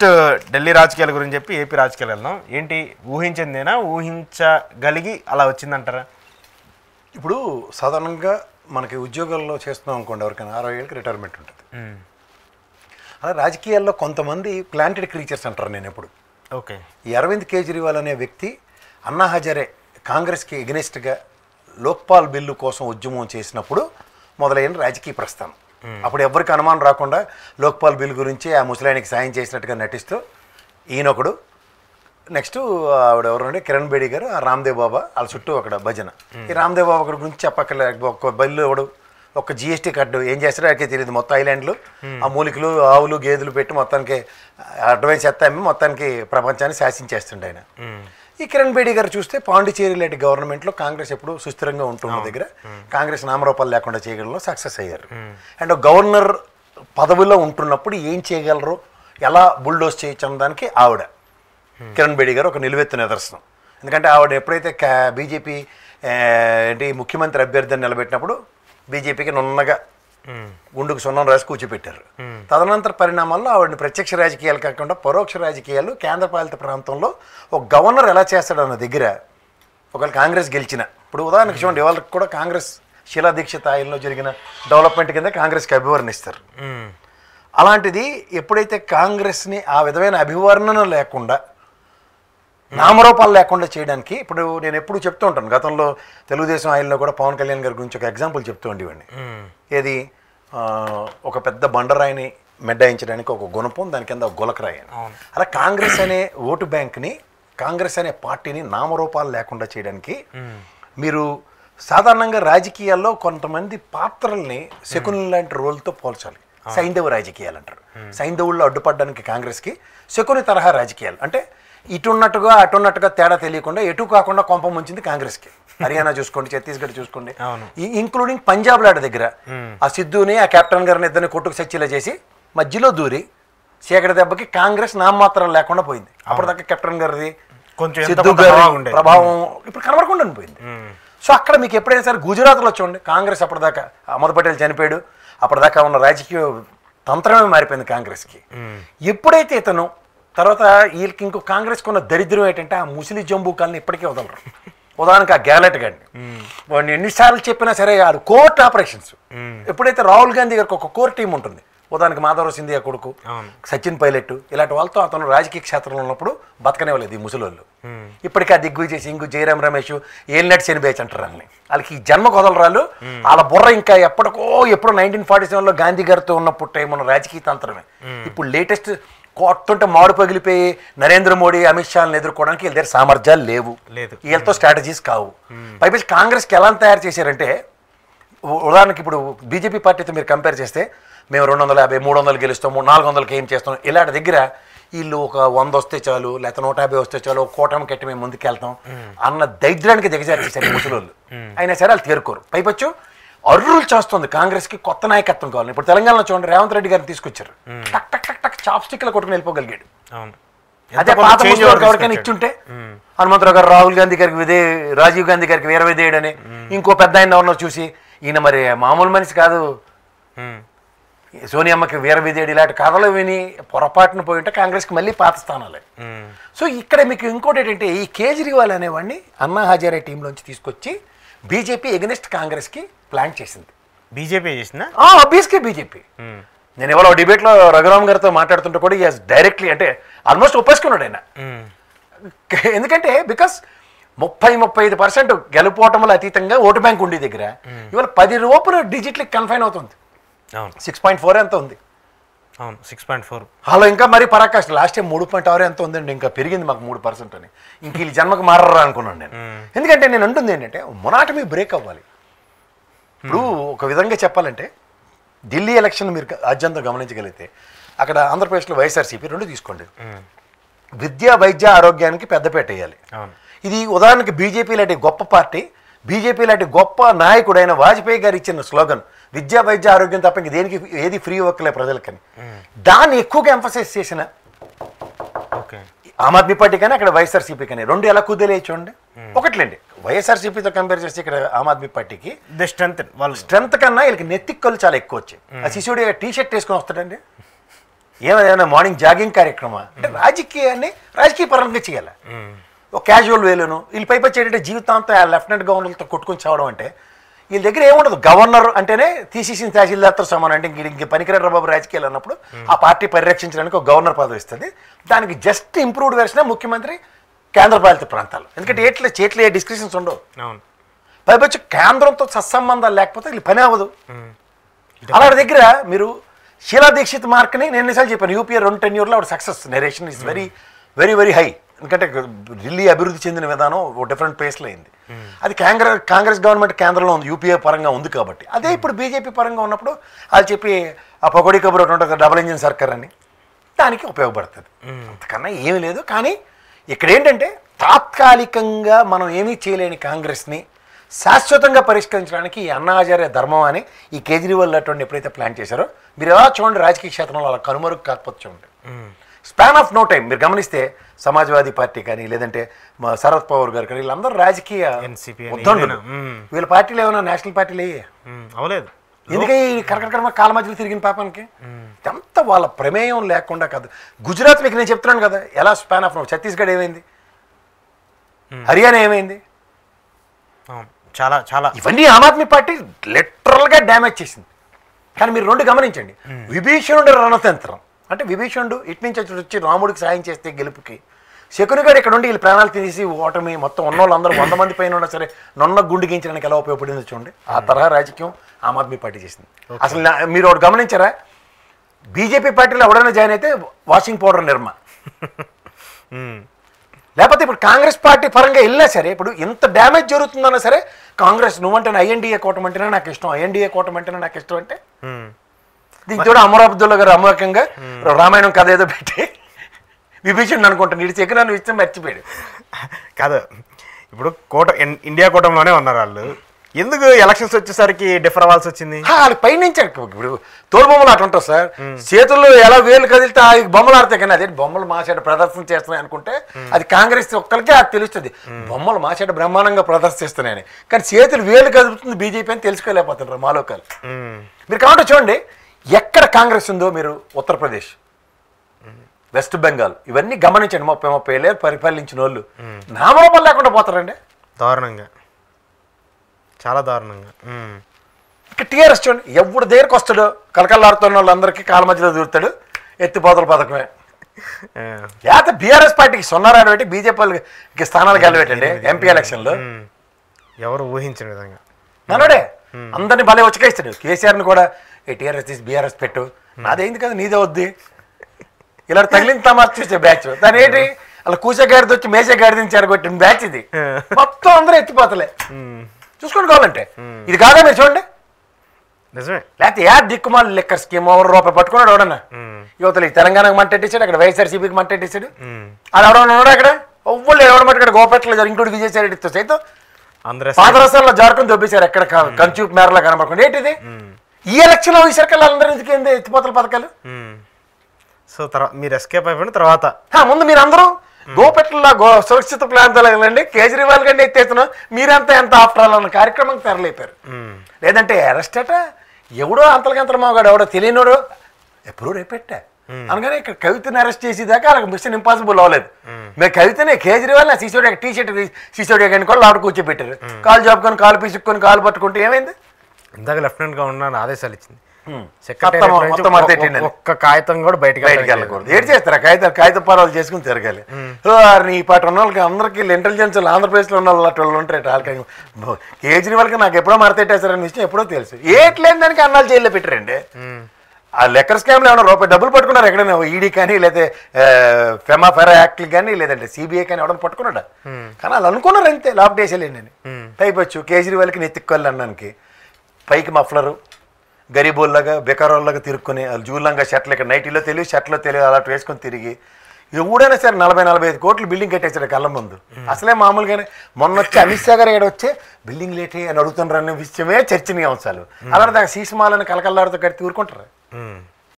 Next Delhi రాజకీయాల గురించి చెప్పి ఏపీ రాజకీయాలు వెళ్దాం. ఏంటి ఊహించిందేనా, ఊహించగలిగి అలా వచ్చిందంటారా? ఇప్పుడు సాధారణంగా మనకి ఉద్యోగాల్లో చేస్తున్నాం అనుకోండి, ఎవరికైనా 60 ఏళ్ళకి రిటైర్మెంట్ ఉంటుంది. అలా రాజకీయాల్లో కొంతమంది ప్లాంటెడ్ క్రీచర్స్ అంటారు. నేను ఎప్పుడు ఓకే ఈ అరవింద్ కేజ్రీవాల్ అనే వ్యక్తి అన్నా హజారే కాంగ్రెస్కి ఎగనెస్ట్గా లోక్పాల్ బిల్లు కోసం ఉద్యమం చేసినప్పుడు మొదలైన రాజకీయ ప్రస్థానం. అప్పుడు ఎవరికి అనుమానం రాకుండా లోక్పాల్ బిల్ గురించి ఆ ముసలాయనికి సాయం చేసినట్టుగా నటిస్తూ ఈయనొకడు, నెక్స్ట్ ఆవిడ ఎవరంటే కిరణ్ బేడి గారు, ఆ రామ్దేవ్ బాబా వాళ్ళ చుట్టూ అక్కడ భజన. ఈ రామ్దేవ్ బాబా ఒకటి గురించి చెప్పక్కర్లే, ఒక్క బిల్లు ఎవడు ఒక్క జిఎస్టీ కట్టు ఏం చేస్తాడో అడిగే తెలియదు. మొత్తం ఐలాండ్లు ఆ మూలికలు ఆవులు గేదెలు పెట్టి మొత్తానికి అడ్వాన్స్ ఎత్తామి మొత్తానికి ప్రపంచాన్ని శాసించేస్తుండే ఆయన. ఈ కిరణ్ బేడి గారు చూస్తే పాండిచేరి లాంటి గవర్నమెంట్లో కాంగ్రెస్ ఎప్పుడు సుస్థిరంగా ఉంటున్న దగ్గర కాంగ్రెస్ నామరూపాలు లేకుండా చేయగలలో సక్సెస్ అయ్యారు. అండ్ గవర్నర్ పదవిలో ఉంటున్నప్పుడు ఏం చేయగలరు, ఎలా బుల్డోస్ చేయొచ్చు అన్నదానికి ఆవిడ కిరణ్ బేడి గారు ఒక నిలువెత్తు నిదర్శనం. ఎందుకంటే ఆవిడ ఎప్పుడైతే బీజేపీ ఏంటి ముఖ్యమంత్రి అభ్యర్థిని నిలబెట్టినప్పుడు బీజేపీకి నున్నగా గుండుకు సున్నం రాసి కూర్చోపెట్టారు. తదనంతర పరిణామాల్లో ఆవిడని ప్రత్యక్ష రాజకీయాలు కాకుండా పరోక్ష రాజకీయాలు కేంద్రపాలిత ప్రాంతంలో ఒక గవర్నర్ ఎలా చేస్తాడు అన్న దగ్గర ఒకవేళ కాంగ్రెస్ గెలిచిన, ఇప్పుడు ఉదాహరణకు చూడండి, వాళ్ళకి కూడా కాంగ్రెస్ శీలా దీక్షిత్ ఆయనలో జరిగిన డెవలప్మెంట్ కింద కాంగ్రెస్కి అభివర్ణిస్తారు. అలాంటిది ఎప్పుడైతే కాంగ్రెస్ని ఆ విధమైన అభివర్ణన లేకుండా నామరూపాలు లేకుండా చేయడానికి, ఇప్పుడు నేను ఎప్పుడు చెప్తూ ఉంటాను, గతంలో తెలుగుదేశం ఆయనలో కూడా పవన్ కళ్యాణ్ గారి గురించి ఒక ఎగ్జాంపుల్ చెప్తూ ఉండేవాడిని. ఏది ఒక పెద్ద బండరాయిని మెడ్డాయించడానికి ఒక గుణపం, దాని కింద ఒక గులకరాయి అని. అలా కాంగ్రెస్ అనే ఓటు బ్యాంక్ని, కాంగ్రెస్ అనే పార్టీని నామరూపాలు లేకుండా చేయడానికి మీరు సాధారణంగా రాజకీయాల్లో కొంతమంది పాత్రల్ని శకుని లాంటి రోల్తో పోల్చాలి. సైంధవ రాజకీయాలు అంటారు. సైంధవుల్లో అడ్డుపడడానికి కాంగ్రెస్కి శకుని తరహా రాజకీయాలు అంటే ఇటున్నట్టుగా అటున్నట్టుగా తేడా తెలియకుండా ఎటు కాకుండా కొంప ముంచింది కాంగ్రెస్కి. హర్యానా చూసుకోండి, ఛత్తీస్గఢ్ చూసుకోండి, ఇంక్లూడింగ్ పంజాబ్ లాంటి దగ్గర ఆ సిద్ధుని ఆ కెప్టెన్ గారిని ఇద్దరిని కొట్టుకు సచ్చిలా చేసి మధ్యలో దూరి చీకటి దెబ్బకి కాంగ్రెస్ నామమాత్రం లేకుండా పోయింది. అప్పటిదాకా కెప్టెన్ గారిది సిద్ధు గారి ప్రభావం ఇప్పుడు కనబడకుండా పోయింది. సో అక్కడ మీకు ఎప్పుడైనా సరే గుజరాత్లో చూడండి, కాంగ్రెస్ అప్పటిదాకా అహ్మద్ పటేల్ చనిపోయాడు, అప్పటిదాకా ఉన్న రాజకీయ తంత్రమే మారిపోయింది కాంగ్రెస్కి. ఎప్పుడైతే ఇతను తర్వాత వీళ్ళకి ఇంకో కాంగ్రెస్కి ఉన్న దరిద్రం ఏంటంటే ఆ ముసలి జంబూకాలని ఇప్పటికీ వదలరు. ఉదాహరణకు ఆ గ్యాలెట్ గారిని వాడిని ఎన్నిసార్లు చెప్పినా సరే అది కోర్ట్ ఆపరేషన్స్. ఎప్పుడైతే రాహుల్ గాంధీ గారికి ఒక కోర్ టీం ఉంటుంది, ఉదాహరణకు మాధవరావు సింధియా కొడుకు సచిన్ పైలట్ ఇలాంటి వాళ్ళతో అతను రాజకీయ క్షేత్రంలో ఉన్నప్పుడు బతకనేవాళ్ళు ఈ ముసలోళ్ళు. ఇప్పటికీ ఆ దిగ్విజయ్ సింగ్, జయరామ్ రమేష్, ఏలినట్ శనిబేచ్ అంటారు వాళ్ళని. వాళ్ళకి ఈ జన్మ కొదలరాళ్ళు, వాళ్ళ బుర్ర ఇంకా ఎప్పుడో 1947లో గాంధీ గారితో ఉన్నప్పుడు టైం ఉన్న రాజకీయ తంత్రమే. ఇప్పుడు లేటెస్ట్ కొట్టుంటే మాడు పగిలిపోయి నరేంద్ర మోడీ, అమిత్ షాలను ఎదుర్కోవడానికి వీళ్ళ దగ్గర సామర్థ్యాలు లేవు, వీళ్ళతో స్ట్రాటజీస్ కావు. పైపేసి కాంగ్రెస్కి ఎలా తయారు చేశారంటే, ఉదాహరణకి ఇప్పుడు బీజేపీ పార్టీతో మీరు కంపేర్ చేస్తే మేము 250, 300 గెలుస్తాము, 400కి ఏం చేస్తాం, ఇలాంటి దగ్గర వీళ్ళు ఒక 100 వస్తే చాలు, లేకపోతే 150 వస్తే చాలు, కూటమి కట్టి మేము ముందుకు వెళ్తాం అన్న దైద్యానికి దిగజారు చేశారు ముసలోళ్ళు. అయినా సరే వాళ్ళు తీరుకోరు. పైపచ్చు అర్రులు చేస్తుంది కాంగ్రెస్కి కొత్త నాయకత్వం కావాలి. ఇప్పుడు తెలంగాణలో చూడండి, రేవంత్ రెడ్డి గారిని తీసుకొచ్చారు, టక్ టక్ టక్ టక్ చాప్ స్టిక్లో కొట్టుకుని వెళ్ళిపోగలిగాడు. అదే పాత ఎవరికైనా ఇచ్చుంటే హనుమంతరావు గారు రాహుల్ గాంధీ గారికి రాజీవ్ గాంధీ గారికి వీర విధేయుడని ఇంకో పెద్ద ఆయన ఎవరినో చూసి ఈయన మరి మామూలు మనిషి కాదు, సోనియమ్మకి వీర విధేయుడు ఇలాంటి కథలు విని పొరపాటును పోయి ఉంటే కాంగ్రెస్కి మళ్ళీ పాత స్థానాలే. సో ఇక్కడ మీకు ఇంకోటి ఏంటంటే, ఈ కేజ్రీవాల్ అనేవాడిని అన్నా హజారే టీంలోంచి తీసుకొచ్చి బీజేపీ ఎగనెస్ట్ కాంగ్రెస్కి ప్లాన్ చేసింది. బీజేపీ చేసిందా? ఆబ్వియస్గా బీజేపీ. నేను ఇవాళ డిబేట్లో రఘురామ్ గారితో మాట్లాడుతుంటే కూడా డైరెక్ట్లీ అంటే ఆల్మోస్ట్ ఒప్పేసుకున్నాడు ఆయన. ఎందుకంటే బికాస్ 30-35% గెలుపోవటంలో అతీతంగా ఓటు బ్యాంక్ ఉండే దగ్గర ఇవాళ 10 రూపాయలు డిజిట్లకి కన్ఫైన్ అవుతుంది. 6.4 ఎంత ఉంది? 6.4. అలా ఇంకా మరి పరాకాష్ట లాస్ట్ టైం 3.6 ఎంత ఉందండి, ఇంకా పెరిగింది మాకు 3% అని. ఇంక వీళ్ళ జన్మకు మారరా అనుకున్నాను నేను. ఎందుకంటే నేను అంటుంది ఏంటంటే మొనాటమీ బ్రేక్ అవ్వాలి. ఇప్పుడు ఒక విధంగా చెప్పాలంటే ఢిల్లీ ఎలక్షన్ మీరు అత్యంత గమనించగలిగితే అక్కడ ఆంధ్రప్రదేశ్లో వైఎస్ఆర్సీపీ 2 తీసుకోండి, విద్య, వైద్య, ఆరోగ్యానికి పెద్దపేట వేయాలి. ఇది ఉదాహరణకి బీజేపీ లాంటి గొప్ప పార్టీ, బీజేపీ లాంటి గొప్ప నాయకుడైన వాజ్పేయి గారు ఇచ్చిన స్లోగన్ విద్య, వైద్య, ఆరోగ్యం తప్ప ఇంక దేనికి ఏది ఫ్రీ వర్క్లే ప్రజలకని, దాన్ని ఎక్కువగా ఎంఫసైజ్ చేసిన ఆమ్ ఆద్మీ పార్టీ కానీ అక్కడ వైఎస్ఆర్సీపీ కానీ 2 ఎలా కుదిలే చూడండి. ఒకట్లేండి, వైఎస్ఆర్సీపీతో కంపేర్ చేస్తే ఇక్కడ ఆమ్ ఆద్మీ పార్టీకి స్ట్రెంత్ కన్నా వీళ్ళకి నెత్తిక్కలు చాలా ఎక్కువ వచ్చాయి. ఆ శిశువుడి టీ షర్ట్ వేసుకొని వస్తాడండి, ఏమైనా మార్నింగ్ జాగింగ్ కార్యక్రమం అంటే రాజకీయాన్ని రాజకీయ పరంగా చేయాలి. ఒక క్యాజువల్ వేలోను వీళ్ళు పైపచ్చి ఏంటంటే జీవితాంతం లెఫ్టినెంట్ గవర్నర్లతో కొట్టుకొని చావడం అంటే వీళ్ళ దగ్గర ఏముండదు. గవర్నర్ అంటేనే తీసేసిన తహసీల్దార్తో సమానం. అంటే ఇంక పనికిరాడు బాబు రాజకీయాలు అన్నప్పుడు ఆ పార్టీ పరిరక్షించడానికి ఒక గవర్నర్ పదవి ఇస్తుంది. దానికి జస్ట్ ఇంప్రూవ్డ్ వెర్షన్ ముఖ్యమంత్రి కేంద్రపాలిత ప్రాంతాలు. ఎందుకంటే చేతిలో ఏ డిస్కషన్స్ ఉండవు. పైపచ్చి కేంద్రంతో సత్సంబంధాలు లేకపోతే వీళ్ళు పని అవ్వదు. అలాంటి దగ్గర మీరు షీలా దీక్షిత్ మార్క్ని నేను ఎన్నిసార్లు చెప్పాను, యూపీఏ 2 టెన్యూర్లో ఆవిడ success narration is very very very high. ఎందుకంటే ఢిల్లీ అభివృద్ధి చెందిన విధానం ఒక డిఫరెంట్ ప్లేస్లో అయింది. అది కాంగ్రెస్ గవర్నమెంట్ కేంద్రంలో ఉంది, యూపీఏ పరంగా ఉంది కాబట్టి. అదే ఇప్పుడు బీజేపీ పరంగా ఉన్నప్పుడు వాళ్ళు చెప్పి ఆ పొగడి కబురు ఒకటి ఉంటుంది, డబుల్ ఇంజిన్ సర్కార్ అని, దానికి ఉపయోగపడుతుంది. అంతకన్నా ఏమీ లేదు. కానీ ఇక్కడ ఏంటంటే తాత్కాలికంగా మనం ఏమీ చేయలేని కాంగ్రెస్ని శాశ్వతంగా పరిష్కరించడానికి ఈ అన్నా హజారే ధర్మం అని ఈ కేజ్రీవాల్ అటువంటి ఎప్పుడైతే ప్లాన్ చేశారో మీరు ఎలా చూడండి, రాజకీయ క్షేత్రంలో అలా కనుమరుగు కాకపోతే చూడండి. స్పాన్ ఆఫ్ నో టైం మీరు గమనిస్తే సమాజ్వాదీ పార్టీ కానీ లేదంటే మా శరద్ పవార్ గారు కానీ వీళ్ళందరూ రాజకీయ ఉద్దండులు. వీళ్ళ పార్టీలు ఏమైనా నేషనల్ పార్టీలు అవలేదు. ఎందుకంటే ఈ కరకరకరమ కాల మధ్యలో తిరిగిన పాపానికి ఎంత వాళ్ళ ప్రమేయం లేకుండా కాదు. గుజరాత్ మీకు నేను చెప్తున్నాను కదా ఎలా స్పాన్ ఆఫ్ నో. ఛత్తీస్గఢ్ ఏమైంది, హర్యానా ఏమైంది, చాలా చాలా ఇవన్నీ ఆమ్ ఆద్మీ పార్టీ లిటరల్గా డ్యామేజ్ చేసింది. కానీ మీరు రెండు గమనించండి, విభీషణుడు రణతంత్రం అంటే విభీషణుడు ఇటు నుంచి వచ్చి రాముడికి సాయం చేస్తే గెలుపుకి, శకునిగాడు ఇక్కడ ఉండి వీళ్ళు ప్రాణాలు తీసి ఓటమి మొత్తం ఉన్న వాళ్ళందరూ 100 మంది పైన ఉన్నా సరే నొన్న గుండు గీయించడానికి ఎలా ఉపయోగపడిందో చూడండి. ఆ తరహా రాజకీయం ఆమ్ ఆద్మీ పార్టీ చేసింది. అసలు మీరు ఒకటి గమనించారా, బీజేపీ పార్టీలో ఎవడైనా జాయిన్ అయితే వాషింగ్ పౌడర్ నిర్మ, లేకపోతే ఇప్పుడు కాంగ్రెస్ పార్టీ పరంగా వెళ్ళినా సరే ఇప్పుడు ఇంత డ్యామేజ్ జరుగుతుందన్నా సరే కాంగ్రెస్ నువ్వంటే ఐఎన్డీఏ కూటమి అంటేనే నాకు ఇష్టం, ఐఎన్డీఏ కూటమి అంటేనే నాకు ఇష్టం అంటే దీనికి కూడా అమరాబుద్దుల్లా గారు అమూలకంగా రామాయణం కథ ఏదో పెట్టి విభీషణ్ అనుకుంటాను ఇటు చెక్కు ఇష్టం మర్చిపోయాడు కాదు. ఇప్పుడు ఇండియా కూటమిలోనే ఉన్నారు వాళ్ళు, ఎందుకు ఎలక్షన్స్ వచ్చేసరికి డిఫర్ అవ్వాల్సి వచ్చింది? వాళ్ళకి పైనుంచి ఇప్పుడు తోలు బొమ్మలు అట్లా ఉంటారు సార్, చేతుల్లో ఎలా వేలు కదిలితే ఆ బొమ్మలు ఆడతాయి. కానీ అదే బొమ్మలు మాసేట ప్రదర్శన చేస్తున్నాయి అనుకుంటే అది కాంగ్రెస్ ఒక్కరికే అది తెలుస్తుంది, బొమ్మలు మాసేట బ్రహ్మాండంగా ప్రదర్శిస్తున్నాయని. కానీ చేతులు వేలు కదులుతుంది బీజేపీ అని తెలుసుకోలేకపోతున్నారు మాలోకాలు. మీరు కాబట్టి చూడండి ఎక్కడ కాంగ్రెస్ ఉందో మీరు ఉత్తరప్రదేశ్, వెస్ట్ బెంగాల్ ఇవన్నీ గమనించండి. 30 ఏళ్ళు పరిపాలించిన వాళ్ళు నామరూపాలు లేకుండా పోతారండి దారుణంగా, చాలా దారుణంగా. ఇక టీఆర్ఎస్ చూడండి ఎవడు దగ్గరకు వస్తాడు కలకల్లాడుతున్న వాళ్ళందరికీ కాళ్ళ మధ్యలో దూరుతాడు, ఎత్తిపోతల పథకమే. లేకపోతే బీఆర్ఎస్ పార్టీకి సున్నారాడు పెట్టి బీజేపీకి స్థానాలు గెలవేటండి ఎంపీ ఎలక్షన్లో. ఎవరు ఊహించిన విధంగా మనోడే అందరినీ భలే వచ్చకేస్తాడు. కేసీఆర్ని కూడా టీఆర్ఎస్ తీసి బీఆర్ఎస్ పెట్టు, నాదేంది కదా నీదే వద్ది, ఇలా తగిలిన తమాషా చూసే బ్యాచ్. దాని ఏంటి అలా కూసే గాడిది వచ్చి మేసే గాడిదని చెరగొట్టిన బ్యాచ్ ఇది. మొత్తం అందరూ ఎత్తిపోతలే చూసుకొని కావాలంటే. ఇది కాదా మీరు చూడండి, నిజమే. లేకపోతే దిక్కుమాల లెక్కర్ స్కీమ్ రూపాయి పట్టుకున్నాడు ఎవడన్నా, యువతలకి తెలంగాణకు మంటెట్టేసాడు, అక్కడ వైఎస్ఆర్సీపీకి మంటెట్టేసాడు. అది ఎవడన్నా ఉన్నాడు అక్కడ ఒవ్వళ్ళు ఎవడ మట్టుకాడు గోపేటలో ఇంకోటి విజయసాయి రెడ్డితో సైతం పాదరసాల్లో జారుకుని దొబ్బేశారు ఎక్కడ కంచూపు మేరలా కనబడుకోండి. ఏంటిది ఈ ఎలక్షన్ ఈ సర్కిల్ అందరూ ఎందుకు ఎత్తిపోతల పథకాలు? సో తర్వాత మీరు ఎస్కేప్ అయిపోయిన తర్వాత ముందు మీరు అందరూ గోపెట్లలో సురక్షిత ప్రాంతాలు వెళ్ళండి, కేజ్రీవాల్ గండి ఎత్తేస్తున్నాం మీరంతా ఎంత ఆఫ్టర్ అన్న కార్యక్రమం తెరలేపారు. లేదంటే అరెస్ట్ అట ఎవడో అంతలకంతల మాగాడు ఎవడో తెలియనోడు ఎప్పుడూ రేపెట్టా అనగానే ఇక్కడ కవితని అరెస్ట్ చేసేదాకా వాళ్ళకి మిషన్ ఇంపాసిబుల్ అవ్వలేదు. మేము కవితనే కేజ్రీవాల్ సిసోడియా టీ షర్ట్ సిసోడియా కానీ కూడా లోపల కూర్చోబెట్టారు, కాలు జాపుకొని కాలు పీసుకొని కాలు పట్టుకుంటే ఏమైంది? ఇందాక లెఫ్టినెంట్ గా ఉన్నాను ఆదేశాలు ఇచ్చింది, ఒక్క కాగితం కూడా బయటకు వెళ్ళకూడదు. ఏడు చేస్తారా కాగిత పర్వాలు చేసుకుని తిరగాలి. ఈ పాట ఉన్న వాళ్ళకి అందరికీ ఇంటెలిజెన్స్ ఆంధ్రప్రదేశ్లో ఉన్న వాళ్ళు ఉంటారు. వాళ్ళకి కేజ్రీవాల్కి నాకు ఎప్పుడో మరతెట్టేశారని విషయం ఎప్పుడో తెలుసు. ఏట్లేని దానికి అన్నాలు జైల్లో పెట్టారండి. ఆ లెక్కర్ స్కామ్లో ఏమైనా రూపాయి డబ్బులు పట్టుకున్నారు ఎక్కడైనా, ఈడీ కానీ లేదా ఫెమా ఫెరా యాక్ట్లు కానీ లేదంటే సిబిఐ కానీ ఎవడన్నా పట్టుకున్నాడా? కానీ వాళ్ళు అనుకున్నారు అంతే లాప్ డేసేలేండి అని టైపొచ్చు. కేజ్రీవాల్కి నెత్తిక్కోవాలి అన్నానికి పైకి మఫ్లరు గరీబోల్లాగా బెకారోల్లాగా తిరుక్కుని వాళ్ళు జూలంగా షర్ట్లు ఇక్కడ నైటీలో తెలియదు షర్ట్లో తెలియదు అలా వేసుకొని తిరిగి ఎవడైనా సరే 40-45 కోట్లు బిల్డింగ్ కట్టేశాడు కళ్ళ ముందు. అసలే మామూలుగానే మొన్న వచ్చి అమిత్ షా గారు ఏడొచ్చే బిల్డింగ్ లేటే అని అడుగుతున్నారు అనే విషయమే చర్చనీయాంశాలు. అలాంటి దాకా సీసమాలని కలకల్లాడుతూ కట్టి ఊరుకుంటారు.